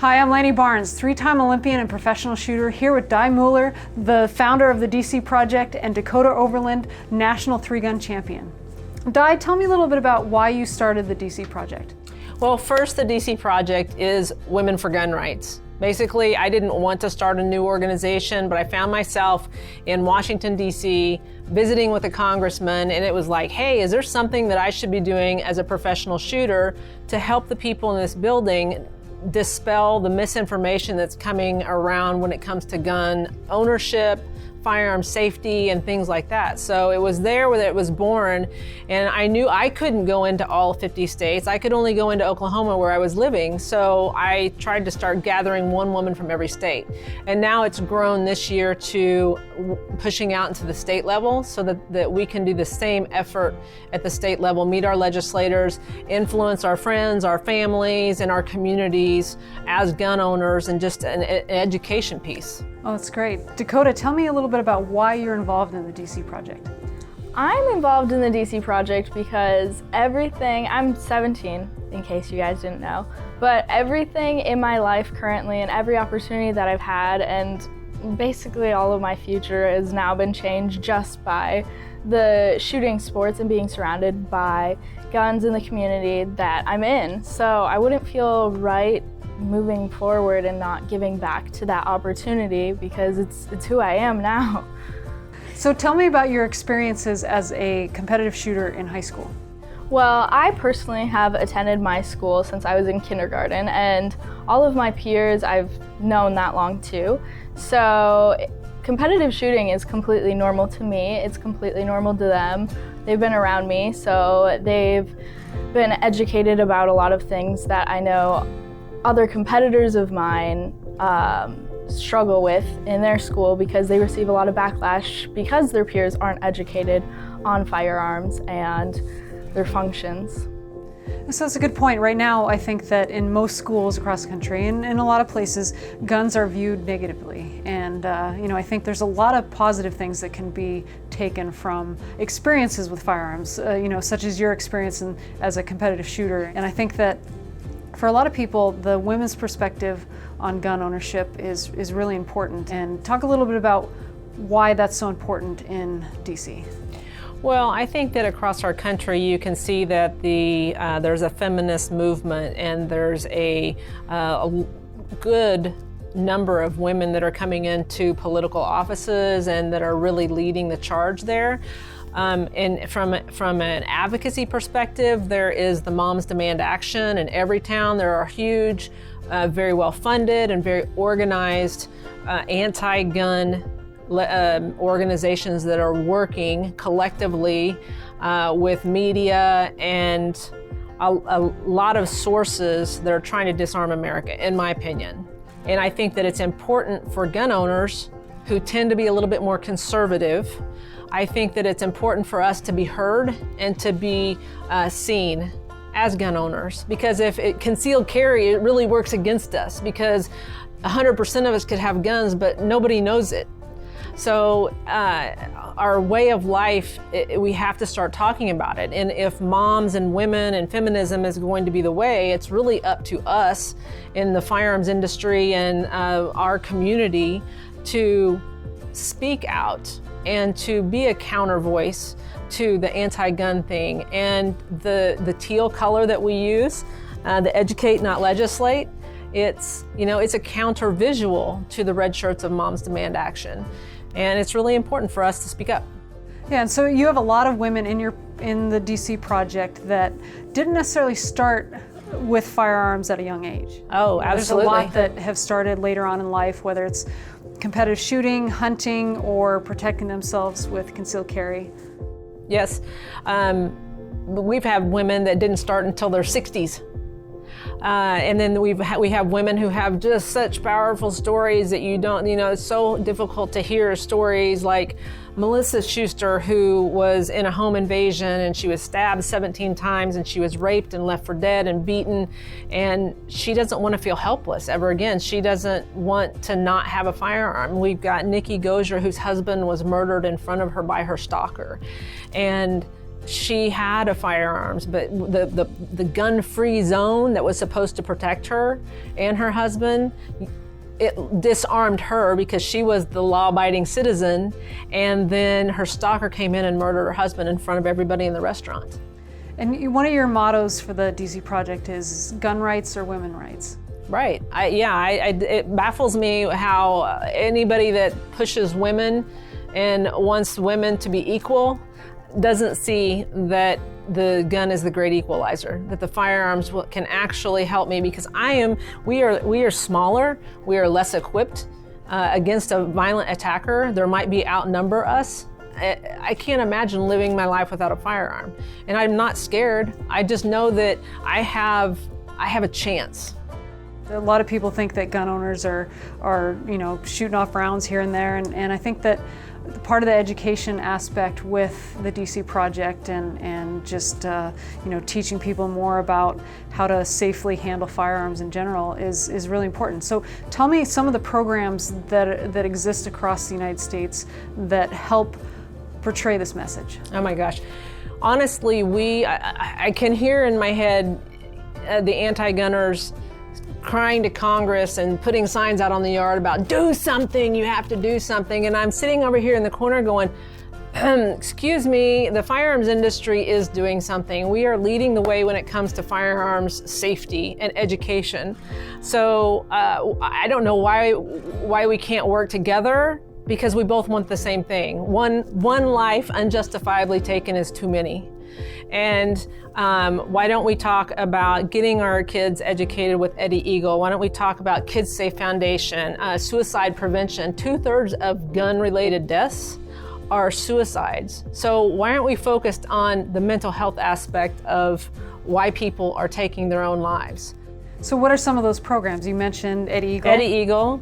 Hi, I'm Lanny Barnes, three-time Olympian and professional shooter, here with Di Mueller, the founder of the DC Project, and Dakota Overland, national three-gun champion. Di, tell me a little bit about why you started the DC Project. Well, first, the DC Project is Women for Gun Rights. Basically, I didn't want to start a new organization, but I found myself in Washington, D.C., visiting with a congressman, and it was like, hey, is there something that I should be doing as a professional shooter to help the people in this building dispel the misinformation that's coming around when it comes to gun ownership, firearm safety, and things like that. So it was there where it was born, and I knew I couldn't go into all 50 states. I could only go into Oklahoma where I was living, so I tried to start gathering one woman from every state. And now it's grown this year to pushing out into the state level so that we can do the same effort at the state level, meet our legislators, influence our friends, our families, and our communities as gun owners, and just an education piece. Oh, that's great. Dakota, tell me a little bit about why you're involved in the DC Project. I'm involved in the DC Project because I'm 17, in case you guys didn't know, but everything in my life currently and every opportunity that I've had and basically all of my future has now been changed just by the shooting sports and being surrounded by guns in the community that I'm in. So I wouldn't feel right moving forward and not giving back to that opportunity because it's who I am now. So tell me about your experiences as a competitive shooter in high school. Well, I personally have attended my school since I was in kindergarten, and all of my peers I've known that long too. So competitive shooting is completely normal to me. It's completely normal to them. They've been around me, so they've been educated about a lot of things that I know other competitors of mine struggle with in their school because they receive a lot of backlash because their peers aren't educated on firearms and their functions. So that's a good point. Right now, I think that in most schools across the country and in a lot of places, guns are viewed negatively. And I think there's a lot of positive things that can be taken from experiences with firearms, such as your experience as a competitive shooter. And I think that for a lot of people, the women's perspective on gun ownership is really important. And talk a little bit about why that's so important in DC. Well, I think that across our country you can see that there's a feminist movement, and there's a good number of women that are coming into political offices and that are really leading the charge there. And from an advocacy perspective, there is the Moms Demand Action in every town. There are huge, very well funded and very organized anti-gun organizations that are working collectively with media and a lot of sources that are trying to disarm America, in my opinion. And I think that it's important for gun owners who tend to be a little bit more conservative. I think that it's important for us to be heard and to be seen as gun owners, because if concealed carry, it really works against us because 100% of us could have guns, but nobody knows it. So our way of life, we have to start talking about it. And if moms and women and feminism is going to be the way, it's really up to us in the firearms industry and our community to speak out and to be a counter voice to the anti-gun thing. And the teal color that we use, the educate, not legislate, it's a counter visual to the red shirts of Moms Demand Action. And it's really important for us to speak up. Yeah, and so you have a lot of women in the DC Project that didn't necessarily start with firearms at a young age. Oh, absolutely. There's a lot that have started later on in life, whether it's competitive shooting, hunting, or protecting themselves with concealed carry. Yes, we've had women that didn't start until their 60s. And then we have women who have just such powerful stories that it's so difficult to hear stories like Melissa Schuster, who was in a home invasion and she was stabbed 17 times and she was raped and left for dead and beaten, and she doesn't want to feel helpless ever again. She doesn't want to not have a firearm. We've got Nikki Gosier, whose husband was murdered in front of her by her stalker. And she had a firearms, but the gun-free zone that was supposed to protect her and her husband, it disarmed her because she was the law-abiding citizen, and then her stalker came in and murdered her husband in front of everybody in the restaurant. And one of your mottos for the DC Project is gun rights or women rights. Right. It baffles me how anybody that pushes women and wants women to be equal doesn't see that the gun is the great equalizer, that the firearms can actually help me, because we are smaller, we are less equipped against a violent attacker. There might be outnumber us. I can't imagine living my life without a firearm. And I'm not scared. I just know that I have a chance. A lot of people think that gun owners are shooting off rounds here and there, and I think that part of the education aspect with the DC Project and just teaching people more about how to safely handle firearms in general is really important. So tell me some of the programs that exist across the United States that help portray this message. Oh my gosh. Honestly, I can hear in my head the anti-gunners crying to Congress and putting signs out on the yard about do something, you have to do something. And I'm sitting over here in the corner going, excuse me, the firearms industry is doing something. We are leading the way when it comes to firearms safety and education. So I don't know why we can't work together, because we both want the same thing. One life unjustifiably taken is too many. And why don't we talk about getting our kids educated with Eddie Eagle? Why don't we talk about Kids Safe Foundation, suicide prevention? 2/3 of gun-related deaths are suicides. So why aren't we focused on the mental health aspect of why people are taking their own lives? So what are some of those programs? You mentioned Eddie Eagle. Eddie Eagle,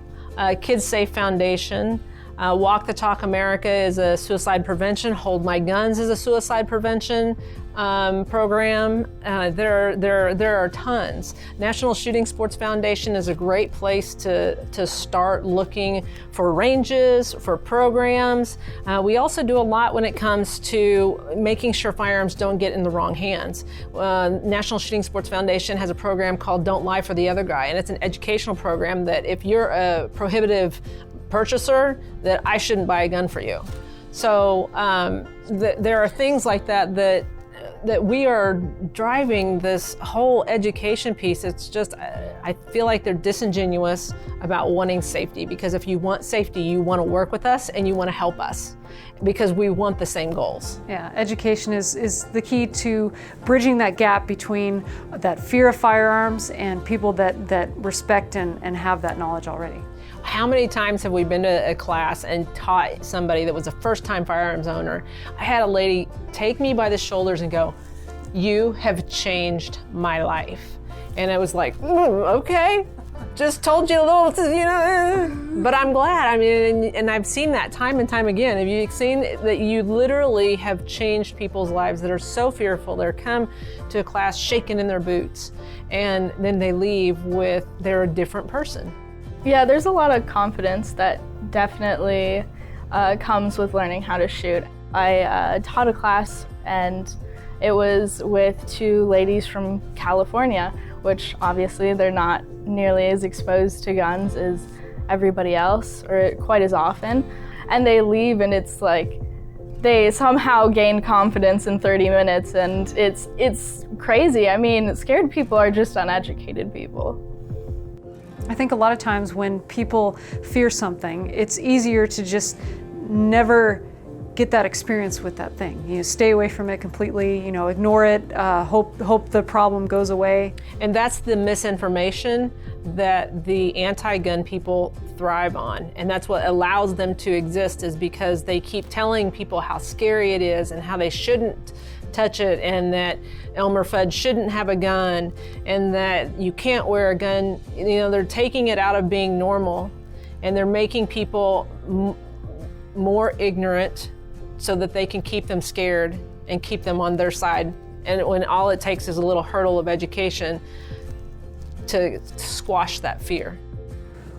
Kids Safe Foundation, Walk the Talk America is a suicide prevention. Hold My Guns is a suicide prevention program. There are tons. National Shooting Sports Foundation is a great place to start looking for ranges, for programs. We also do a lot when it comes to making sure firearms don't get in the wrong hands. National Shooting Sports Foundation has a program called Don't Lie for the Other Guy, and it's an educational program that if you're a prohibitive purchaser, that I shouldn't buy a gun for you. So there are things like that we are driving this whole education piece. It's just, I feel like they're disingenuous about wanting safety, because if you want safety, you want to work with us and you want to help us, because we want the same goals. Yeah, education is the key to bridging that gap between that fear of firearms and people that respect and have that knowledge already. How many times have we been to a class and taught somebody that was a first-time firearms owner? I had a lady take me by the shoulders and go, "You have changed my life." And I was like, okay, just told you a little, but I'm glad. I mean, and I've seen that time and time again. Have you seen that you literally have changed people's lives that are so fearful? They're come to a class shaking in their boots, and then they leave with they're a different person. Yeah, there's a lot of confidence that definitely comes with learning how to shoot. I taught a class, and it was with 2 ladies from California, which obviously they're not nearly as exposed to guns as everybody else, or quite as often. And they leave, and it's like they somehow gain confidence in 30 minutes, and it's crazy. I mean, scared people are just uneducated people. I think a lot of times when people fear something, it's easier to just never get that experience with that thing. Stay away from it completely, ignore it, hope the problem goes away. And that's the misinformation that the anti-gun people thrive on. And that's what allows them to exist, is because they keep telling people how scary it is and how they shouldn't touch it, and that Elmer Fudd shouldn't have a gun, and that you can't wear a gun. They're taking it out of being normal, and they're making people more ignorant so that they can keep them scared and keep them on their side. And when all it takes is a little hurdle of education to squash that fear.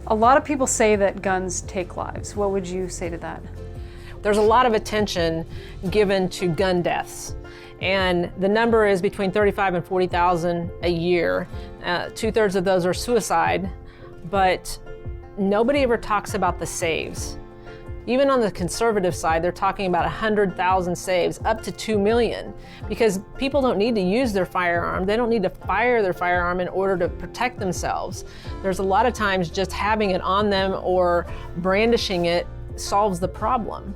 A lot of people say that guns take lives. What would you say to that? There's a lot of attention given to gun deaths. And the number is between 35 and 40,000 a year. 2/3 of those are suicide, but nobody ever talks about the saves. Even on the conservative side, they're talking about 100,000 saves, up to 2 million, because people don't need to use their firearm. They don't need to fire their firearm in order to protect themselves. There's a lot of times just having it on them or brandishing it solves the problem.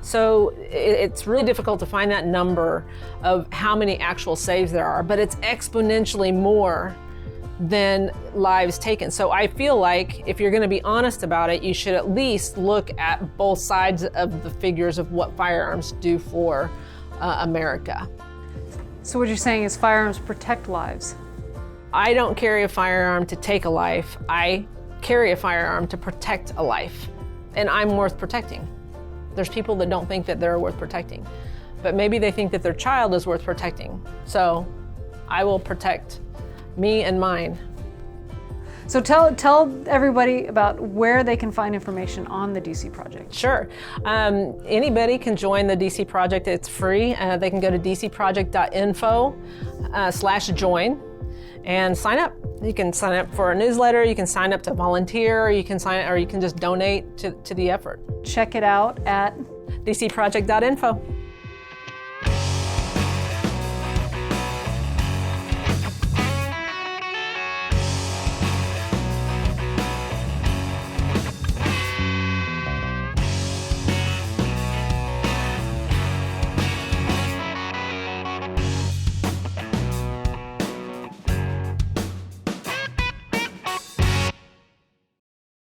So it's really difficult to find that number of how many actual saves there are, but it's exponentially more than lives taken. So I feel like if you're going to be honest about it, you should at least look at both sides of the figures of what firearms do for America. So what you're saying is firearms protect lives. I don't carry a firearm to take a life. I carry a firearm to protect a life, and I'm worth protecting. There's people that don't think that they're worth protecting, but maybe they think that their child is worth protecting. So I will protect me and mine. So tell everybody about where they can find information on the DC Project. Sure. Anybody can join the DC Project. It's free. They can go to dcproject.info/join and sign up. You can sign up for a newsletter, you can sign up to volunteer, or you can just donate to the effort. Check it out at dcproject.info.